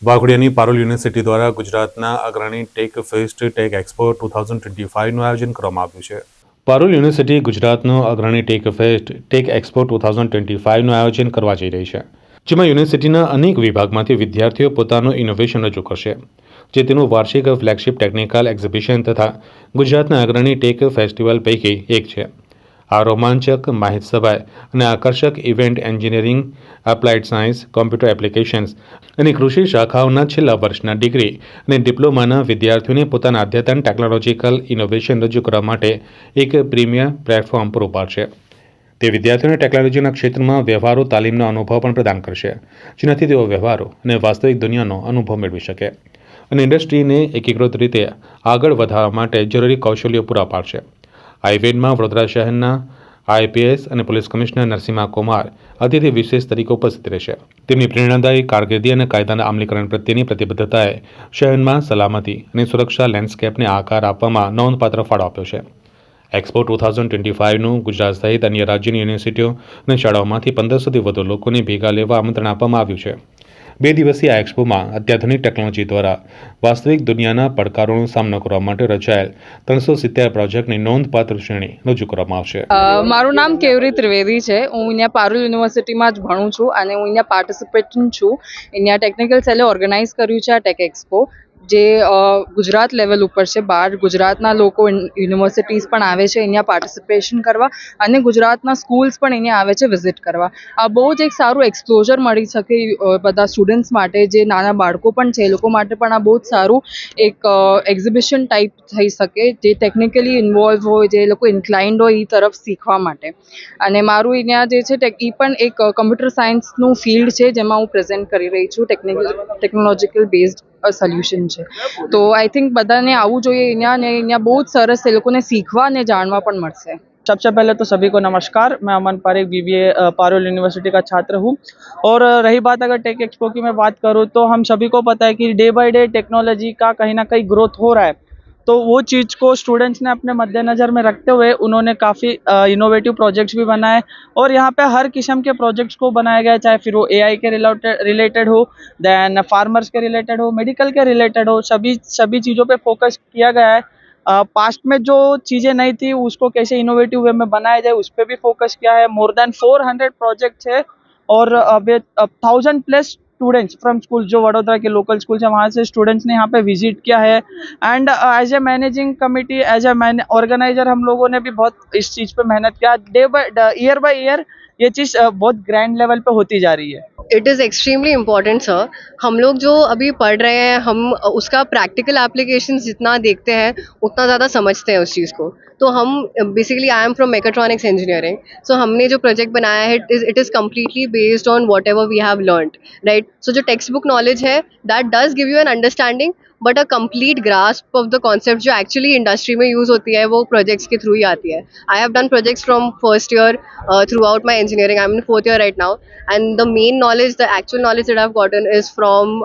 વાઘોડિયાની Parul university દ્વારા ગુજરાતના અગ્રણી ટેક ફેસ્ટ ટેક એક્સપો 2025નું આયોજન કરવામાં આવ્યું છે. પારુલ યુનિવર્સિટી ગુજરાતનો અગ્રણી ટેક ફેસ્ટ ટેક એક્સપો 2025નું આયોજન કરવા જઈ રહી છે, જેમાં યુનિવર્સિટીના અનેક વિભાગમાંથી વિદ્યાર્થીઓ પોતાનું ઇનોવેશન રજૂ કરશે, જે તેનું વાર્ષિક ફ્લેગશિપ ટેકનિકલ એક્ઝિબિશન તથા ગુજરાતના અગ્રણી ટેક ફેસ્ટિવલ પૈકી એક છે. આ રોમાંચક, માહિતસભર અને આકર્ષક event engineering, applied science, computer applications અને કૃષિ શાખાઓના છેલ્લા વર્ષના ડિગ્રી અને ડિપ્લોમાના વિદ્યાર્થીઓને પોતાના અદ્યતન ટેકનોલોજીકલ ઇનોવેશન રજૂ કરવા માટે એક પ્રીમિયર પ્લેટફોર્મ પૂરું પાડશે. તે વિદ્યાર્થીઓને ટેકનોલોજીના ક્ષેત્રમાં વ્યવહારુ તાલીમનો અનુભવ પણ પ્રદાન કરશે, જેનાથી તેઓ વ્યવહારો અને વાસ્તવિક દુનિયાનો અનુભવ મેળવી શકે અને ઇન્ડસ્ટ્રીને એકીકૃત રીતે આગળ વધારવા માટે જરૂરી કૌશલ્યો પૂરા પાડશે. આ ઇવેન્ટમાં વડોદરા શહેરના આઈપીએસ અને પોલીસ કમિશનર નરસિંહા કુમાર અતિથિ વિશેષ તરીકે ઉપસ્થિત રહેશે. તેમની પ્રેરણાદાયી કારકિર્દી અને કાયદાના અમલીકરણ પ્રત્યેની પ્રતિબદ્ધતાએ શહેરમાં સલામતી અને સુરક્ષા લેન્ડસ્કેપને આકાર આપવામાં નોંધપાત્ર ફાળો આપ્યો છે. એક્સપો 2025નું ગુજરાત સહિત અન્ય રાજ્યોની યુનિવર્સિટીઓ અને શાળાઓમાંથી 1500થી વધુ લોકોને ભેગા લેવા આમંત્રણ આપવામાં આવ્યું છે. 2 દિવસીય આ એક્સપોમાં અત્યાધુનિક ટેકનોલોજી દ્વારા વાસ્તવિક દુનિયાના પડકારોનો સામનો કરવા માટે રચાયેલ 370 પ્રોજેક્ટની નોંધપાત્ર શ્રેણી રજૂ કરવામાં આવશે. મારું નામ કેવરી ત્રિવેદી છે. હું અહીંયા પારુલ યુનિવર્સિટીમાં જ ભણું છું અને હું અહીંયા પાર્ટિસિપેન્ટ છું. અહીંયા ટેકનિકલ સેલે ઓર્ગેનાઇઝ કર્યું છે આ ટેક એક્સપો, જે ગુજરાત લેવલ ઉપર છે. બહાર ગુજરાતના લોકો યુનિવર્સિટીઝ પણ આવે છે અહીંયા પાર્ટિસિપેશન કરવા અને ગુજરાતના સ્કૂલ્સ પણ અહીંયા આવે છે વિઝિટ કરવા. આ બહુ જ એક સારું એક્સપ્લોઝર મળી શકે બધા સ્ટુડન્ટ્સ માટે, જે નાના બાળકો પણ છે એ લોકો માટે પણ આ બહુ જ સારું એક એક્ઝિબિશન ટાઈપ થઈ શકે, જે ટેકનિકલી ઇન્વોલ્વ હોય, જે લોકો ઇન્ક્લાઇન્ડ હોય એ તરફ શીખવા માટે. અને મારું અહીંયા જે છે એ પણ એક કમ્પ્યુટર સાયન્સનું ફિલ્ડ છે, જેમાં હું પ્રેઝન્ટ કરી રહી છું. ટેકનોલોજીકલ બેઝડ સોલ્યુશન છે. તો આઈ થિંક બધાને આવવું જોઈએ અહીંયા, ને અહીંયા બહુ જ સરસ એ લોકોને શીખવા અને જાણવા પણ મળશે. सबसे पहले तो सभी को नमस्कार. मैं अमन पारेख बीबीए पारुल यूनिवर्सिटी का छात्र हूँ. और रही बात अगर टेक एक्सपो की मैं बात करूँ तो हम सभी को पता है कि डे बाय डे टेक्नोलॉजी का कहीं ना कहीं ग्रोथ हो रहा है. तो वो चीज़ को स्टूडेंट्स ने अपने मद्देनज़र में रखते हुए उन्होंने काफ़ी इनोवेटिव प्रोजेक्ट्स भी बनाए और यहाँ पे हर किस्म के प्रोजेक्ट्स को बनाया गया, चाहे फिर वो एआई के रिलेटेड हो, दैन फार्मर्स के रिलेटेड हो, मेडिकल के रिलेटेड हो, सभी चीज़ों पे फोकस किया गया है. पास्ट में जो चीज़ें नहीं थी उसको कैसे इनोवेटिव वे में बनाया जाए उस पर भी फोकस किया है. मोर देन 400 प्रोजेक्ट्स है और अब 1000+ स्टूडेंट्स फ्रॉम स्कूल, जो वडोदरा के लोकल स्कूल है वहाँ से स्टूडेंट्स ने यहाँ पे विजिट किया है. And as a managing committee, as a organizer हम लोगों ने भी बहुत इस चीज़ पे मेहनत किया. ईयर बाय ईयर ये चीज़ बहुत ग्रैंड लेवल पे होती जा रही है. It is extremely important sir. हम लोग जो अभी पढ़ रहे हैं, हम उसका प्रैक्टिकल एप्लीकेशन जितना देखते हैं उतना ज़्यादा समझते हैं उस चीज़ को. तो हम basically I am from mechatronics engineering. So हमने जो प्रोजेक्ट बनाया है it is completely based on whatever we have learned, right. So जो टेक्स्ट बुक नॉलेज है that does give you an understanding, but a complete grasp of the concept जो actually industry में use होती है वो projects के through ही आती है. I have done projects from first year throughout my engineering. I am in 4th year right now, and the main knowledge, the actual knowledge that I've gotten is from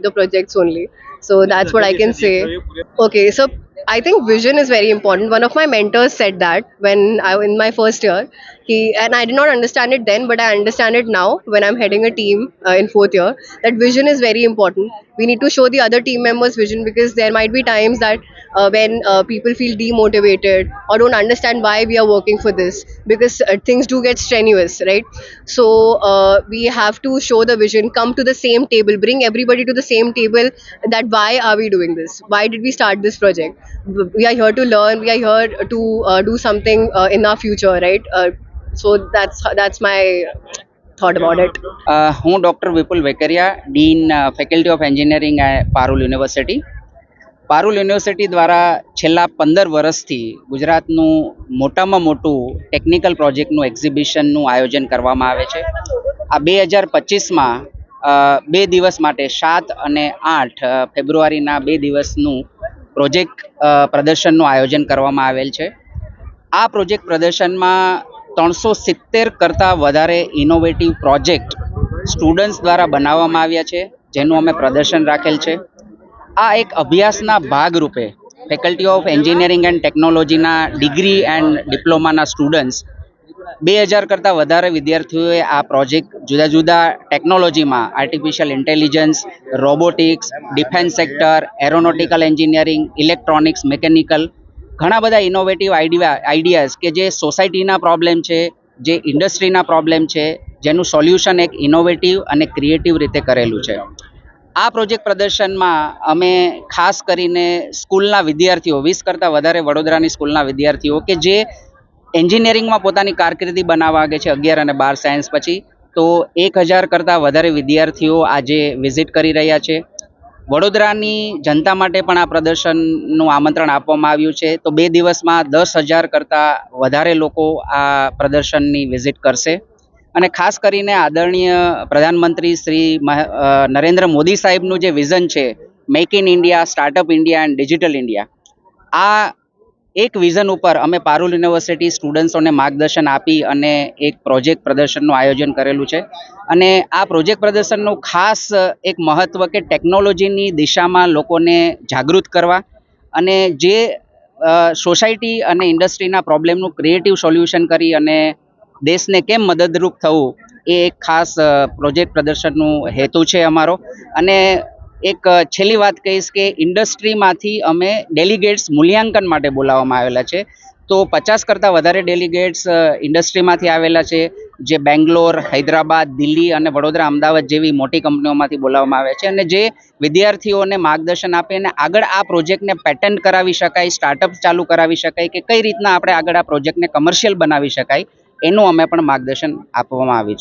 the projects only. So that's what I can say. Okay, so I think vision is very important. One of my mentors said that when I was in my first year. And I did not understand it then, but I understand it now when I'm heading a team in 4th year, that vision is very important. We need to show the other team members vision, because there might be times that when people feel demotivated or don't understand why we are working for this, because things do get strenuous, right? So we have to show the vision, come to the same table, bring everybody to the same table, that why are we doing this? Why did we start this project? We are here to learn, we are here to do something in our future, right? So that's my thought about it. હું doctor Vipul Vekariya, dean faculty of engineering Parul university. Parul university દ્વારા છેલ્લા 15 વર્ષથી ગુજરાતનું મોટામાં મોટું technical પ્રોજેક્ટનું એક્ઝિબિશનનું આયોજન કરવામાં આવે છે. આ 2025માં 2 દિવસ માટે 7 અને 8 ફેબ્રુઆરીના 2 દિવસનું પ્રોજેક્ટ પ્રદર્શનનું આયોજન કરવામાં આવેલ છે. આ પ્રોજેક્ટ પ્રદર્શનમાં 370 કરતાં વધારે ઇનોવેટિવ પ્રોજેક્ટ સ્ટુડન્ટ્સ દ્વારા બનાવવામાં આવ્યા છે, જેનું અમે પ્રદર્શન રાખેલ છે. આ એક અભ્યાસના ભાગરૂપે ફેકલ્ટી ઓફ એન્જિનિયરિંગ એન્ડ ટેકનોલોજીના ડિગ્રી એન્ડ ડિપ્લોમાના સ્ટુડન્ટ્સ 2000 કરતાં વધારે વિદ્યાર્થીઓએ આ પ્રોજેક્ટ જુદા જુદા ટેકનોલોજીમાં artificial intelligence, robotics, defence sector, aeronautical engineering, electronics, mechanical ઘણા બધા ઇનોવેટિવ આઈડિયાઝ કે જે સોસાયટીના પ્રોબ્લેમ છે, જે ઇન્ડસ્ટ્રીના પ્રોબ્લેમ છે, જેનું સોલ્યુશન એક ઇનોવેટિવ અને ક્રિએટિવ રીતે કરેલું છે. આ પ્રોજેક્ટ પ્રદર્શનમાં અમે ખાસ કરીને સ્કૂલના વિદ્યાર્થીઓ 20 કરતાં વધારે વડોદરાની સ્કૂલના વિદ્યાર્થીઓ કે જે એન્જિનિયરિંગમાં પોતાની કારકિર્દી બનાવવા માંગે છે 11 અને 12 સાયન્સ પછી, તો 1000 કરતાં વધારે વિદ્યાર્થીઓ આજે વિઝિટ કરી રહ્યા છે. વડોદરાની જનતા માટે પણ આ પ્રદર્શનનું આમંત્રણ આપવામાં આવ્યું છે. તો 2 દિવસમાં 10,000 કરતાં વધારે લોકો આ પ્રદર્શનની વિઝિટ કરશે. અને ખાસ કરીને આદરણીય પ્રધાનમંત્રી શ્રી નરેન્દ્ર મોદી સાહેબનું જે વિઝન છે, make in India, startup India and digital India, આ એક વિઝન ઉપર અમે પારુલ યુનિવર્સિટી સ્ટુડન્ટ્સોને માર્ગદર્શન આપી અને એક પ્રોજેક્ટ પ્રદર્શનનું આયોજન કરેલું છે. અને આ પ્રોજેક્ટ પ્રદર્શનનું ખાસ એક મહત્વ કે ટેકનોલોજીની દિશામાં લોકોને જાગૃત કરવા અને જે સોસાયટી અને ઇન્ડસ્ટ્રીના પ્રોબ્લેમનું ક્રિએટિવ સોલ્યુશન કરી અને દેશને કેમ મદદરૂપ થવું, એ એક ખાસ પ્રોજેક્ટ પ્રદર્શનનું હેતુ છે અમારો. અને એક છેલ્લી વાત કહીશ કે ઇન્ડસ્ટ્રીમાંથી અમે ડેલિગેટ્સ મૂલ્યાંકન માટે બોલાવવામાં આવેલા છે. તો 50 કરતાં વધારે ડેલિગેટ્સ ઇન્ડસ્ટ્રીમાંથી આવેલા છે, જે બેંગ્લોર, હૈદરાબાદ, દિલ્હી અને વડોદરા, અમદાવાદ જેવી મોટી કંપનીઓમાંથી બોલાવવામાં આવે છે. અને જે વિદ્યાર્થીઓને માર્ગદર્શન આપે અને આગળ આ પ્રોજેક્ટને પેટન્ટ કરાવી શકાય, સ્ટાર્ટઅપ ચાલુ કરાવી શકાય કે કઈ રીતના આપણે આગળ આ પ્રોજેક્ટને કમર્શિયલ બનાવી શકાય, એનું અમે પણ માર્ગદર્શન આપવામાં આવ્યું છે.